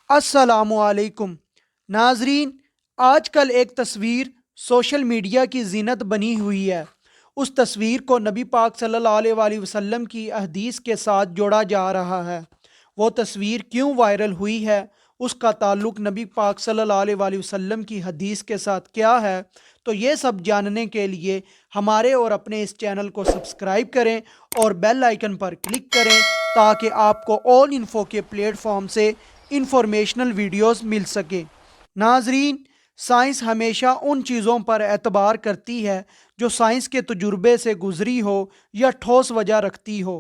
अस्सलामुअलैकुम नाजरीन। आजकल एक तस्वीर सोशल मीडिया की जीनत बनी हुई है। उस तस्वीर को नबी पाक सल्लल्लाहु अलैहि वसल्लम की अहदीस के साथ जोड़ा जा रहा है। वो तस्वीर क्यों वायरल हुई है, उसका ताल्लुक़ नबी पाक सल्लल्लाहु अलैहि वसल्लम की हदीस के साथ क्या है, तो ये सब जानने के लिए हमारे और अपने इस चैनल को सब्सक्राइब करें और बेल आइकन पर क्लिक करें ताकि आपको ऑल इन्फो के प्लेटफॉर्म से इंफॉर्मेशनल वीडियोस मिल सके। नाजरीन, साइंस हमेशा उन चीज़ों पर एतबार करती है जो साइंस के तजुर्बे से गुजरी हो या ठोस वजह रखती हो।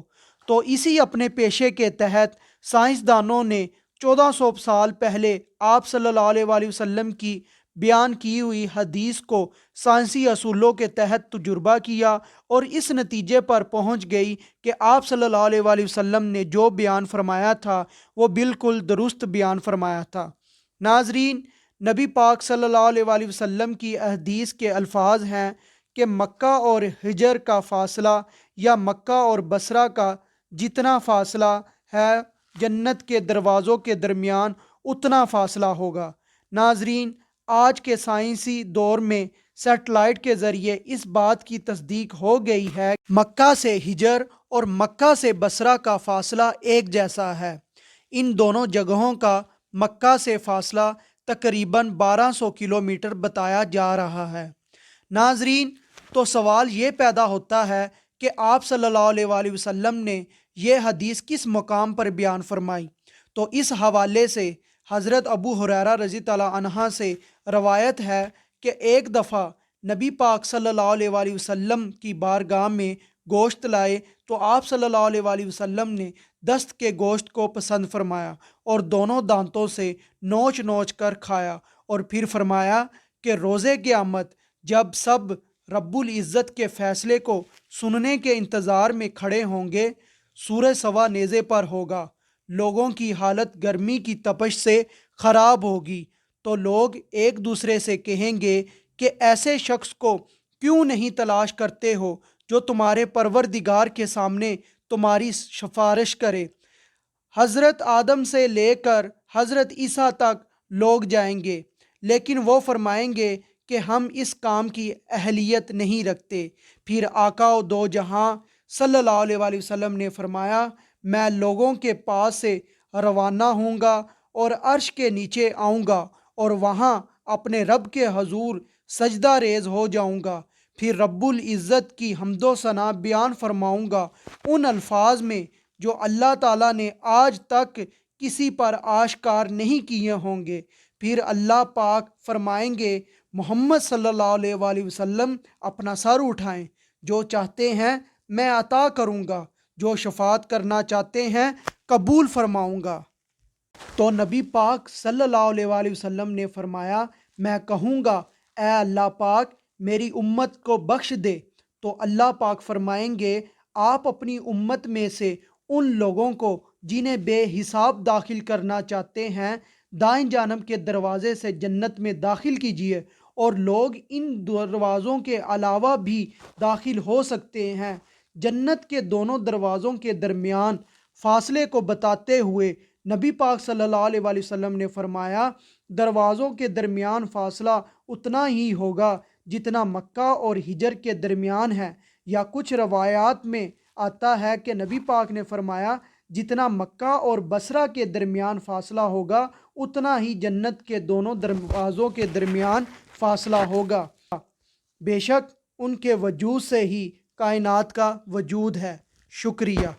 तो इसी अपने पेशे के तहत साइंसदानों ने 1400 साल पहले आप सल्लल्लाहु अलैहि वसल्लम की बयान की हुई हदीस को साइंसी असूलों के तहत तजुर्बा किया और इस नतीजे पर पहुंच गई कि आप सल्लल्लाहु अलैहि वसल्लम ने जो बयान फरमाया था वो बिल्कुल दुरुस्त बयान फरमाया था। नाजरीन, नबी पाक सल्लल्लाहु अलैहि वसल्लम की हदीस के अल्फाज हैं कि मक्का और हिजर का फ़ासला या मक्का और बसरा का जितना फ़ासला है, जन्नत के दरवाज़ों के दरमियान उतना फ़ासला होगा। नाजरीन, आज के साइंसी दौर में सेटेलाइट के ज़रिए इस बात की तस्दीक हो गई है मक्का से हिजर और मक्का से बसरा का फ़ासला एक जैसा है। इन दोनों जगहों का मक्का से फ़ासला तकरीबन 1200 किलोमीटर बताया जा रहा है। नाजरीन, तो सवाल ये पैदा होता है कि आप सल्लल्लाहु अलैहि वसल्लम ने यह हदीस किस मुकाम पर बयान फरमाई। तो इस हवाले से हज़रत अबू हुरैरा रज़ी तआला अन्हा से रवायत है कि एक दफ़ा नबी पाक सल्लल्लाहु अलैहि वसल्लम की बारगाह में गोश्त लाए तो आप सल्लल्लाहु अलैहि वसल्लम ने दस्त के गोश्त को पसंद फरमाया और दोनों दांतों से नोच नोच कर खाया और फिर फरमाया कि रोज़े क़यामत जब सब रब्बुल इज़्ज़त के फ़ैसले को सुनने के इंतज़ार में खड़े होंगे, सूरज सवा नेज़े पर होगा, लोगों की हालत गर्मी की तपश से ख़राब होगी, तो लोग एक दूसरे से कहेंगे कि ऐसे शख्स को क्यों नहीं तलाश करते हो जो तुम्हारे परवरदिगार के सामने तुम्हारी सिफारिश करे। हज़रत आदम से लेकर हज़रत ईसा तक लोग जाएंगे, लेकिन वो फरमाएंगे कि हम इस काम की अहलियत नहीं रखते। फिर आका दो जहां सल्लल्लाहु अलैहि वसल्लम ने फरमाया, मैं लोगों के पास से रवाना होऊंगा और अर्श के नीचे आऊँगा और वहाँ अपने रब के हजूर सजदा रेज हो जाऊँगा। फिर रब्बुल इज़्ज़त की हम्दो सना बयान फरमाऊँगा उन अल्फाज में जो अल्लाह ताला ने आज तक किसी पर आश्कार नहीं किए होंगे। फिर अल्लाह पाक फरमाएंगे, मोहम्मद सल्लल्लाहु अलैहि वसल्लम अपना सर उठाएं, जो चाहते हैं मैं अता करूँगा, जो शफात करना चाहते हैं कबूल फरमाऊँगा। तो नबी पाक सल्लल्लाहु अलैहि वसल्लम ने फरमाया, मैं कहूँगा ए अल्लाह पाक मेरी उम्मत को बख्श दे, तो अल्लाह पाक फरमाएंगे, आप अपनी उम्मत में से उन लोगों को जिन्हें बेहिसाब दाखिल करना चाहते हैं दाएं जानब के दरवाज़े से जन्नत में दाखिल कीजिए, और लोग इन दरवाज़ों के अलावा भी दाखिल हो सकते हैं। जन्नत के दोनों दरवाज़ों के दरमियान फ़ासले को बताते हुए नबी पाक सल्लल्लाहु अलैहि वसल्लम ने फरमाया, दरवाज़ों के दरमियान फ़ासला उतना ही होगा जितना मक्का और हिजर के दरमियान है। या कुछ रवायात में आता है कि नबी पाक ने फरमाया, जितना मक्का और बसरा के दरमियान फ़ासला होगा उतना ही जन्नत के दोनों दरवाज़ों के दरमियान फ़ासला होगा। बेशक उनके वजूद से ही कायनात का वजूद है। शुक्रिया।